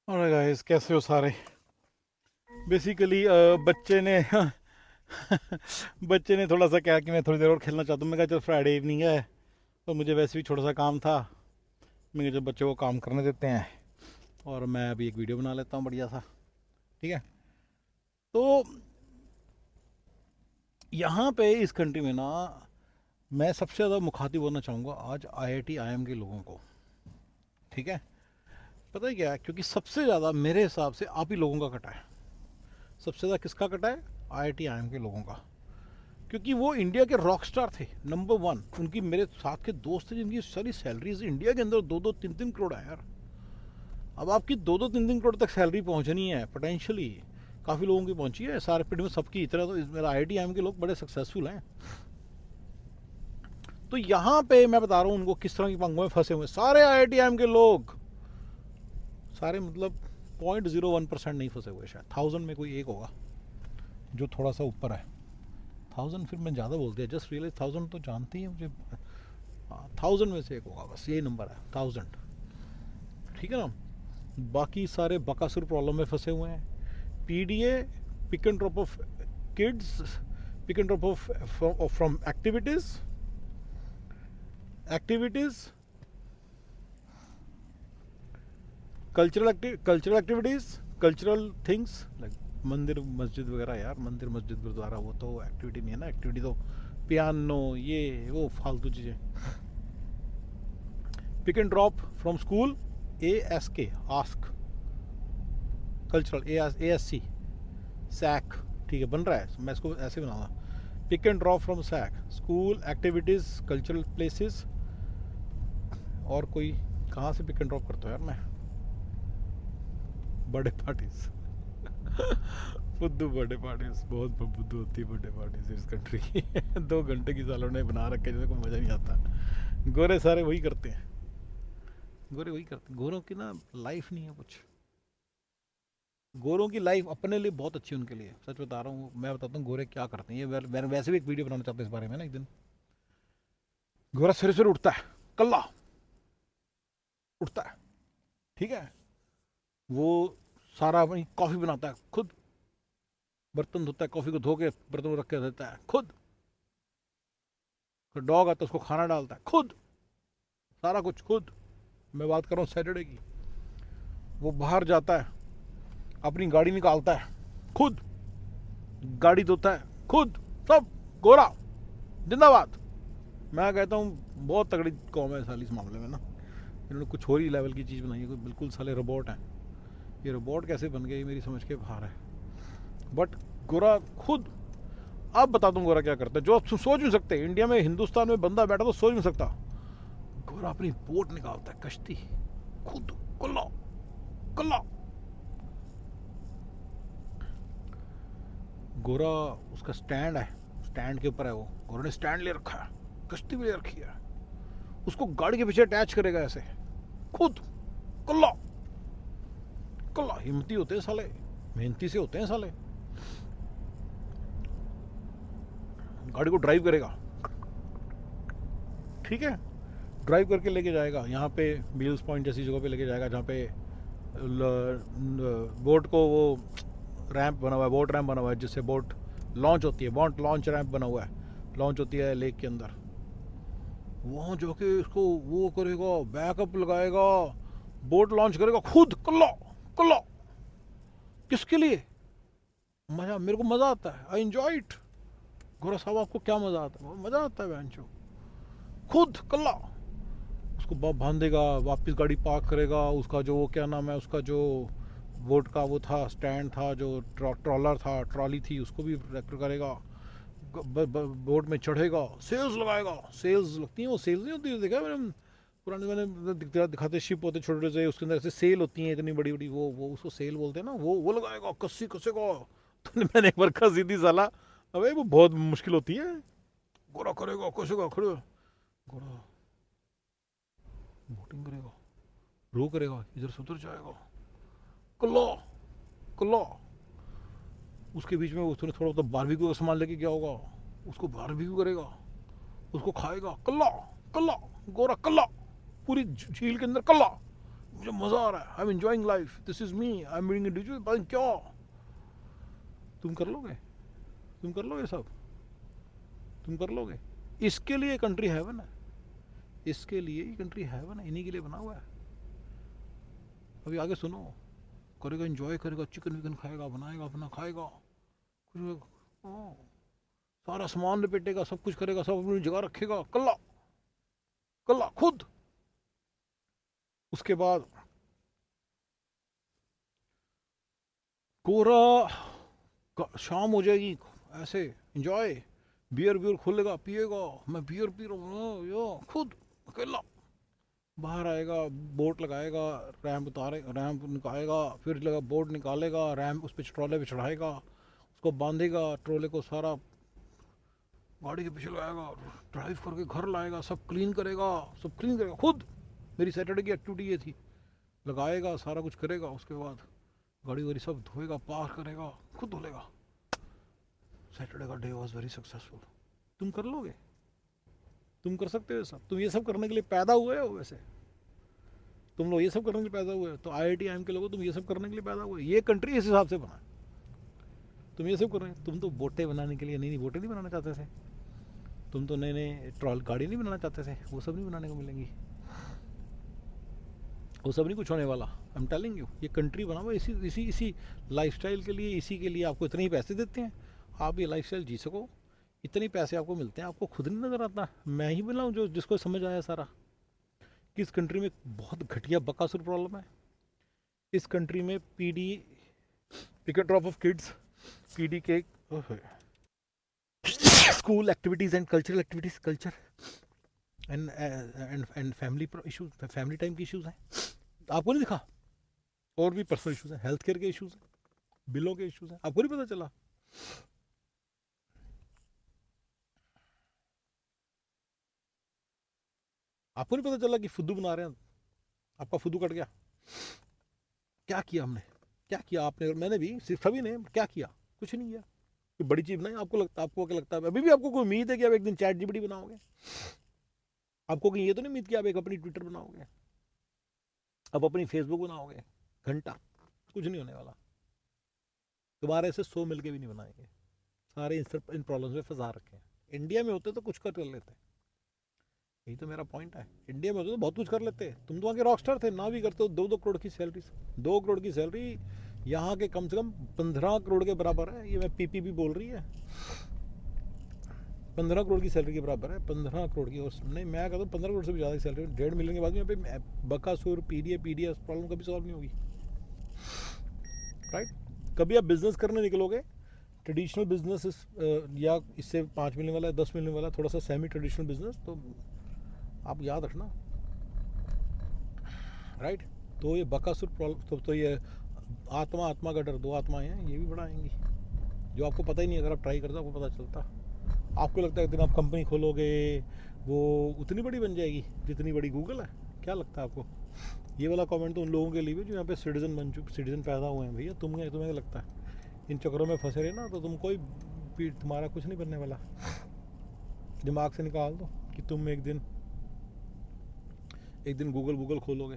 और गाइस कैसे हो सारे। बेसिकली बच्चे ने बच्चे ने थोड़ा सा क्या कि मैं थोड़ी देर और खेलना चाहता हूँ। मैं कहा चल फ्राइडे इवनिंग है तो मुझे वैसे भी छोटा सा काम था। मैं जब बच्चे को काम करने देते हैं और मैं अभी एक वीडियो बना लेता हूँ बढ़िया सा। ठीक है। तो यहाँ पे इस कंट्री में ना मैं सबसे ज़्यादा मुखातिब होना चाहूँगा आज आईआईटी आईएम के लोगों को। ठीक है। पता है क्या है? क्योंकि सबसे ज़्यादा मेरे हिसाब से आप ही लोगों का कटा है। सबसे ज़्यादा किसका कटा है? आईआईटी आईएम के लोगों का। क्योंकि वो इंडिया के रॉक स्टार थे नंबर वन। उनकी मेरे साथ के दोस्त थे जिनकी सारी सैलरीज इंडिया के अंदर 2-2 3-3 करोड़ है यार। अब आपकी 2-2 3-3 करोड़ तक सैलरी पहुंचनी है पोटेंशियली। काफ़ी लोगों की पहुंची है सारे पिंड में सबकी। इतना तो मेरा आई आई के लोग बड़े सक्सेसफुल हैं। तो यहाँ पे मैं बता रहा हूँ उनको किस तरह की पंगों में फंसे हुए सारे आई के लोग। सारे मतलब 0.01% नहीं फंसे हुए, शायद 1000 में कोई एक होगा जो थोड़ा सा ऊपर है। 1000 फिर मैं ज़्यादा बोल दिया, जस्ट रियलाइज 1000 तो जानती है मुझे। 1000 में से एक होगा, बस यही नंबर है 1000। ठीक है ना। बाकी सारे बकासुर प्रॉब्लम में फंसे हुए हैं। PDA, pick and drop off kids, pick and drop off from activities activities cultural activities, cultural things like मंदिर मस्जिद वगैरह। यार मंदिर मस्जिद गुरुद्वारा वो तो एक्टिविटी नहीं है ना। एक्टिविटी तो पियानो ये वो फालतू चीज़ें। Pick and drop from school, ASK ask. Cultural ASC sac. ठीक है, बन रहा है, मैं इसको ऐसे बनाऊंगा। Pick and drop from sac, school activities, cultural places. और कोई कहाँ से पिक एंड ड्रॉप करता हूँ यार मैं? Birthday parties. बुद्धू बर्थडे पार्टीज, बहुत बुद्धू होती है बर्थडे पार्टीज इस कंट्री की। 2 घंटे की सालों ने बना रखे जिसमें कोई मज़ा नहीं आता। गोरे सारे वही करते हैं। गोरे वही करते हैं। गोरों की ना लाइफ नहीं है कुछ। गोरों की लाइफ अपने लिए बहुत अच्छी है उनके लिए। सच बता रहा हूँ, मैं बताता हूँ गोरे क्या करते हैं। ये मैं वैसे भी एक वीडियो बनाना चाहता हूँ इस बारे में ना एक दिन। गोरा सिर सिर उठता है, कल्ला उठता है। ठीक है। वो सारा वही कॉफ़ी बनाता है खुद, बर्तन धोता है, कॉफ़ी को धो के बर्तन में रख के देता है खुद। फिर डॉग आता है उसको खाना डालता है खुद, सारा कुछ खुद। मैं बात कर रहा हूँ सैटरडे की। वो बाहर जाता है, अपनी गाड़ी निकालता है खुद, गाड़ी धोता है खुद, सब। गोरा जिंदाबाद। मैं कहता हूँ बहुत तगड़ी कौम है साली इस मामले में ना। इन्होंने कुछ और ही लेवल की चीज़ बनाई है, कोई बिल्कुल साले रोबोट हैं। ये रोबोट कैसे बन गए ये मेरी समझ के बाहर है। बट गोरा खुद, अब बता दूं गोरा क्या करता है जो आप सोच नहीं सकते। इंडिया में हिंदुस्तान में बंदा बैठा तो सोच नहीं सकता। गोरा अपनी बोट निकालता है, कश्ती खुद, कल्ला कल्ला। गोरा, उसका स्टैंड है, स्टैंड के ऊपर है वो। गोरा ने स्टैंड ले रखा है, कश्ती भी ले रखी है। उसको गाड़ी के पीछे अटैच करेगा ऐसे खुद, कल्ला कल्ला। हिम्मती होते हैं साले, मेहनती से होते हैं साले। गाड़ी को ड्राइव करेगा, ठीक है, ड्राइव करके लेके जाएगा यहाँ पे व्हील्स पॉइंट जैसी जगह पे लेके जाएगा जहाँ पे बोट को वो रैंप बना हुआ है, बोट रैंप बना हुआ है जिससे बोट लॉन्च होती है। बोट लॉन्च रैंप बना हुआ है, लॉन्च होती है लेक के अंदर। वहाँ जाके इसको वो करेगा, बैकअप लगाएगा, बोट लॉन्च करेगा खुद, कल्ला कल्ला। किसके लिए? मजा, मेरे को मज़ा आता है, आई एंजॉय इट। गोरा साहब आपको क्या मज़ा आता है? मज़ा आता है बहन। खुद कल्ला। उसको बांधेगा, वापस गाड़ी पार्क करेगा। उसका जो वो क्या नाम है, उसका जो बोट का वो था स्टैंड था, जो ट्रॉलर था, ट्रॉली थी, उसको भी रेक्टर करेगा। बोट में चढ़ेगा, सेल्स लगाएगा। सेल्स लगती हैं, वो सेल्स नहीं होती, देखा मैंने पुराने मैंने दिखाते शिप होते छोटे से, उसके अंदर ऐसे सेल होती हैं इतनी बड़ी बड़ी, वो उसको सेल बोलते हैं ना। वो लगाएगा, कस्सी कसेगा। तो मैंने एक बार कसी थी साला, अबे वो बहुत मुश्किल होती है। गोरा करेगा, कसेगा, खड़े गोरा बोटिंग करेगा, रो करेगा, इधर से उधर जाएगा, कल्ला कल्ला। उसके बीच में उसने थोड़ा तो बारबेक्यू का सामान लेके गया होगा, उसको बारबेक्यू करेगा, उसको खाएगा, कल्ला कल्ला। गोरा कल्ला, पूरी झील के अंदर कल्ला। मुझे मजा आ रहा है, I am enjoying life, this is me, I am reading individual. पता नहीं क्या तुम कर लोगे, तुम कर लोगे सब, तुम कर लोगे। इसके लिए कंट्री हेवन है, इसके लिए ही कंट्री हेवन है, इन्हीं के लिए बना हुआ है। अभी आगे सुनो, करेगा एंजॉय करेगा, चिकन विकन खाएगा, बनाएगा अपना खाएगा, सारा सामान लपेटेगा, सब कुछ करेगा, सब अपनी जगह रखेगा, कल्ला कल्ला खुद। उसके बाद कोरा शाम हो जाएगी, ऐसे एंजॉय, बियर बियर खोलेगा पिएगा, मैं बियर पी रहा हूँ यो खुद अकेला। बाहर आएगा, बोट लगाएगा, रैंप उतारे, रैंप निकालेगा, फिर लगा बोट निकालेगा, रैंप उस पर ट्रोले पे चढ़ाएगा, उसको बांधेगा, ट्रोले को सारा गाड़ी के पीछे लगाएगा, ड्राइव करके घर लाएगा, सब क्लीन करेगा, सब क्लीन करेगा खुद। मेरी सैटरडे की एक्टिविटी ये थी, लगाएगा सारा कुछ करेगा, उसके बाद गाड़ी वाड़ी सब धोएगा, पार करेगा, खुद धो लेगा। सैटरडे का डे वॉज वेरी सक्सेसफुल। तुम कर लोगे, तुम कर सकते हो सब, तुम ये सब करने के लिए पैदा हुए हो। वैसे तुम लोग ये सब करने के लिए पैदा हुए हो, तो IIT के लोगों तुम ये सब करने के लिए पैदा हुए। ये कंट्री इस हिसाब से बना, तुम ये सब कर रहे हो। तुम तो बोटें बनाने के लिए, नई नई बोटें नहीं बनाना चाहते थे, तुम तो नए नए ट्रॉल गाड़ी नहीं बनाना चाहते थे, वो सब नहीं बनाने को मिलेंगी, वो सब नहीं कुछ होने वाला। आई एम टेलिंग यू, ये कंट्री बना हुआ इसी इसी इसी लाइफस्टाइल के लिए, इसी के लिए आपको इतने ही पैसे देते हैं, आप ये लाइफस्टाइल जी सको, इतने पैसे आपको मिलते हैं, आपको खुद नहीं नज़र आता। मैं ही बोला हूँ जो जिसको समझ आया सारा कि इस कंट्री में बहुत घटिया बकासुर प्रॉब्लम है। इस कंट्री में PD pick drop off kids, PD के school activities and cultural activities, culture and family issues, family time के इशूज़ हैं, आपको नहीं दिखा। और भी पर्सनल इशूज़ हैं, हेल्थ केयर के इशूज़ हैं, बिलों के इशूज़ हैं, आपको नहीं पता चला। आपको नहीं पता चला कि फुद्दू बना रहे हैं, आपका फुद्दू कट गया। क्या किया हमने, क्या किया आपने और मैंने भी, सिर्फ सभी ने क्या किया, कुछ नहीं किया। कोई बड़ी चीज़ नहीं। आपको लगता, आपको क्या लगता है, अभी भी आपको कोई उम्मीद है कि आप एक दिन ChatGPT बनाओगे? आपको कहीं ये तो नहीं उम्मीद कि आप एक अपनी ट्विटर बनाओगे, आप अपनी फेसबुक बनाओगे? घंटा कुछ नहीं होने वाला। तुम्हारे से 100 मिलके भी नहीं बनाएंगे, सारे इन प्रॉब्लम्स में फंसा रखे हैं। इंडिया में होते तो कुछ कर लेते, यही तो मेरा पॉइंट है। इंडिया में होते तो बहुत कुछ कर लेते, तुम तो वहाँ के रॉकस्टार थे, ना भी करते हो। 2-2 करोड़ की सैलरी, 2 करोड़ की सैलरी यहाँ के कम से कम 15 करोड़ के बराबर है। ये मैं PPP बोल रही है, 15 करोड़ की सैलरी के बराबर है, 15 करोड़ की। और नहीं, मैं कहता हूँ 15 करोड़ से भी ज़्यादा की सैलरी, 1.5 मिलियन के बाद यहाँ पे बकासुर PDS प्रॉब्लम कभी सॉल्व नहीं होगी, राइट। कभी आप बिजनेस करने निकलोगे, ट्रेडिशनल बिजनेस या इससे 5 मिलियन वाला, 10 मिलियन वाला, थोड़ा सा सेमी ट्रेडिशनल बिजनेस, तो आप याद रखना, राइट। तो ये बकासुर प्रॉब्लम, तो ये आत्मा का डर, 2 आत्माएं हैं, ये भी बड़ा आएंगी, जो आपको पता ही नहीं। अगर आप ट्राई करते आपको पता चलता। आपको लगता है एक दिन आप कंपनी खोलोगे, वो उतनी बड़ी बन जाएगी जितनी बड़ी गूगल है? क्या लगता है आपको? ये वाला कमेंट तो उन लोगों के लिए भी जो यहाँ पे सिटीजन पैदा हुए हैं। भैया तुम्हें क्या लगता है इन चक्करों में फंसे रहे ना, तो तुम कोई तुम्हारा कुछ नहीं बनने वाला। दिमाग से निकाल दो कि तुम एक दिन गूगल खोलोगे।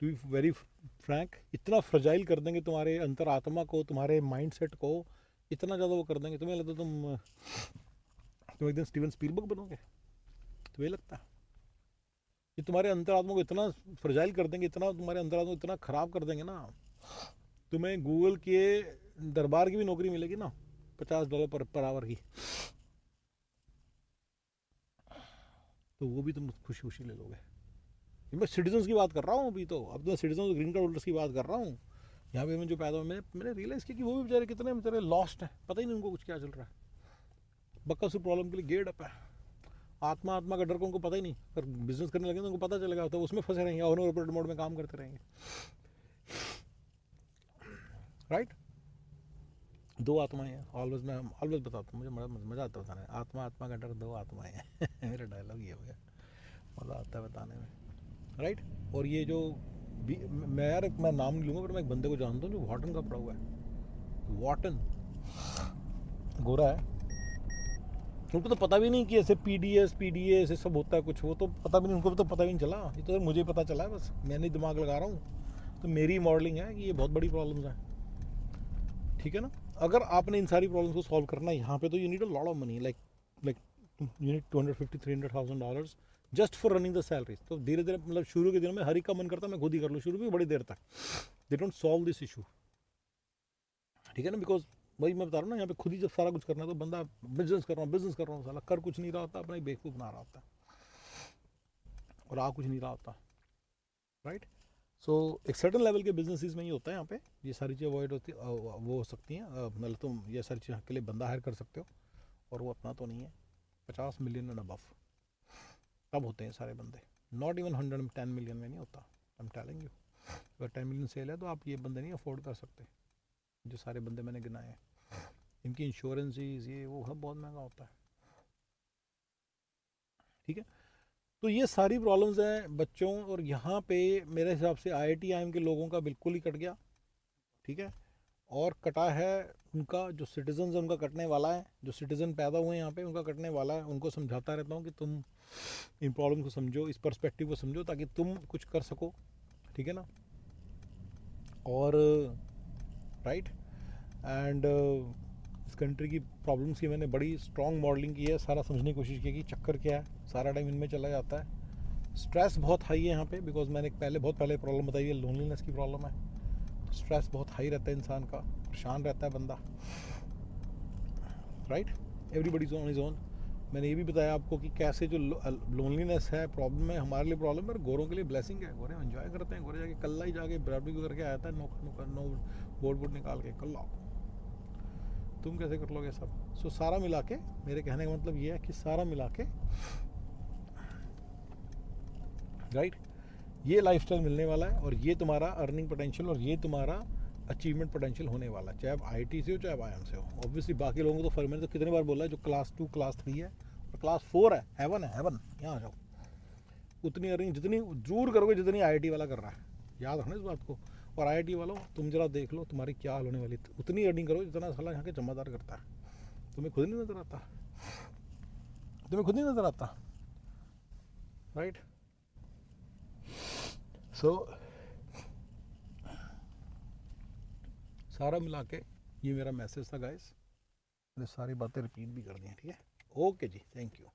टू बी वेरी फ्रैंक, इतना फ्रजाइल कर देंगे तुम्हारे अंतरात्मा को, तुम्हारे माइंडसेट को, इतना ज़्यादा वो कर देंगे, तुम्हें लगता तुम एक दिन स्टीवन स्पीलबर्ग बनोगे? तुम्हें लगता है कि तुम्हारे अंतरात्मा को इतना फ्रजाइल कर देंगे, इतना तुम्हारे अंतरात्मा को इतना ख़राब कर देंगे ना, तुम्हें गूगल के दरबार की भी नौकरी मिलेगी ना, $50 पर आवर की, तो वो भी तुम खुशी खुशी ले लोगे। मैं सिटीजन्स की बात कर रहा हूँ अभी, तो अब मैं सिटीजन ग्रीन कार्ड होल्डर्स की बात कर रहा हूँ। यहाँ पे मैं जो पैदा हुआ, मैंने रियलाइज़ किया कि वो भी बेचारे कितने बेचारे लॉस्ट हैं, पता ही नहीं उनको कुछ क्या चल रहा है। बक्कासुर प्रॉब्लम के लिए गेट अप है। आत्मा का डर को उनको पता ही नहीं। अगर बिजनेस करने लगे तो उनको पता चलेगा, तो उसमें फंसे रहेंगे, ऑनर ऑपरेटर मोड में काम करते रहेंगे, राइट। 2 आत्माएं हैं, मैं ऑलवेज बताता हूँ, मुझे मज़ा आता है बताने। आत्मा का डर, 2 आत्माएं हैं मेरा डायलॉग ये हो गया, मज़ा आता है बताने में, राइट। और ये जो मैं नाम नहीं लूँगा, पर मैं एक बंदे को जानता हूँ जो वॉटन का पड़ा हुआ है। वॉटन गोरा है, उनको तो पता भी नहीं कि ऐसे PDS ऐसे सब होता है कुछ, वो तो पता भी नहीं, उनको तो पता भी नहीं चला। ये तो मुझे पता चला है, बस मैंने दिमाग लगा रहा हूँ। तो मेरी मॉडलिंग है कि ये बहुत बड़ी प्रॉब्लम्स हैं, ठीक है ना। अगर आपने इन सारी प्रॉब्लम्स को सॉल्व करना है यहाँ पे, तो you need a lot of money, like you need $250,000-300,000 just for running the salaries. तो धीरे धीरे, मतलब शुरू के दिनों में हर एक का मन करता मैं खुद ही कर लूँ शुरू में बड़ी देर तक। They don't solve this issue, ठीक है ना। बिकॉज वही मैं बता रहा हूँ ना, यहाँ पे खुद ही जब सारा कुछ करना है तो बंदा बिजनेस कर रहा हूँ साला कर कुछ नहीं रहा होता, अपना ही बेवकूफ़ बना रहा होता है और आ कुछ नहीं रहा होता, राइट। सो एक सर्टन लेवल के बिजनेसेस में ही होता है, यहाँ पे ये सारी चीज़ें अवॉइड होती वो हो सकती हैं। मतलब तुम ये सारी चीज़ों के लिए बंदा हायर कर सकते हो, और वो अपना तो नहीं है। 50 मिलियन एंड अबव तब होते हैं सारे बंदे, नॉट इवन 110 मिलियन में नहीं होता। आई एम टेलिंग यू, अगर 10 मिलियन सेल है तो आप ये बंदे नहीं अफोर्ड कर सकते, जो सारे बंदे मैंने गिनाए हैं। इनकी इंश्योरेंसेस ये वो सब बहुत महंगा होता है, ठीक है। तो ये सारी प्रॉब्लम्स हैं बच्चों, और यहाँ पे मेरे हिसाब से IIT-IIM के लोगों का बिल्कुल ही कट गया, ठीक है। और कटा है उनका जो सिटीजन है, उनका कटने वाला है। जो सिटीजन पैदा हुए हैं यहाँ पे, उनका कटने वाला है। उनको समझाता रहता हूँ कि तुम इन प्रॉब्लम को समझो, इस पर्सपेक्टिव को समझो, ताकि तुम कुछ कर सको, ठीक है ना। और राइट एंड इस कंट्री की प्रॉब्लम्स की मैंने बड़ी स्ट्रॉन्ग मॉडलिंग की है, सारा समझने की कोशिश की कि चक्कर क्या है, सारा टाइम इनमें चला जाता है। स्ट्रेस बहुत हाई है यहाँ पे, बिकॉज मैंने बहुत पहले प्रॉब्लम बताई है, लोनलीनेस की प्रॉब्लम है। स्ट्रेस बहुत हाई रहता है इंसान का, परेशान रहता है बंदा, right. Everybody's on his own. मैंने ये भी बताया आपको कि कैसे जो लोनलीनेस है प्रॉब्लम है, हमारे लिए प्रॉब्लम है, गोरों के लिए ब्लेसिंग है। गोरे एंजॉय करते हैं, गोरे जाके कल्ला ही जाके बारबेक्यू करके आया था, नो बोर्ड बोर्ड निकाल के कल्ला। तुम कैसे कर लोगे सब। सो सारा मिला के, मेरे कहने का मतलब ये है कि सारा मिला के, राइट, ये लाइफस्टाइल मिलने वाला है, और ये तुम्हारा अर्निंग पोटेंशियल, और ये तुम्हारा अचीवमेंट पोटेंशियल होने वाला है, चाहे आप IIT से हो चाहे आप IIM से हो। ऑब्वियसली बाकी लोगों को तो फर्क, मैंने तो कितनी बार बोला है, जो क्लास 2 क्लास 3 है और क्लास 4 है, हेवन है, हेवन, यहाँ आ जाओ। उतनी अर्निंग जितनी जरूर करोगे जितनी IIT वाला कर रहा है, याद रखना इस बात को। और IIT वालों, तुम जरा देख लो तुम्हारी क्या हाल होने वाली, उतनी अर्निंग करो जितना साला यहाँ के जमादार करता है। तुम्हें खुद नहीं नजर आता, तुम्हें खुद नहीं नजर आता, राइट। सो सारा मिला के ये मेरा मैसेज था गाइस। मैंने सारी बातें रिपीट भी कर दी हैं, ठीक है। ओके जी, थैंक यू।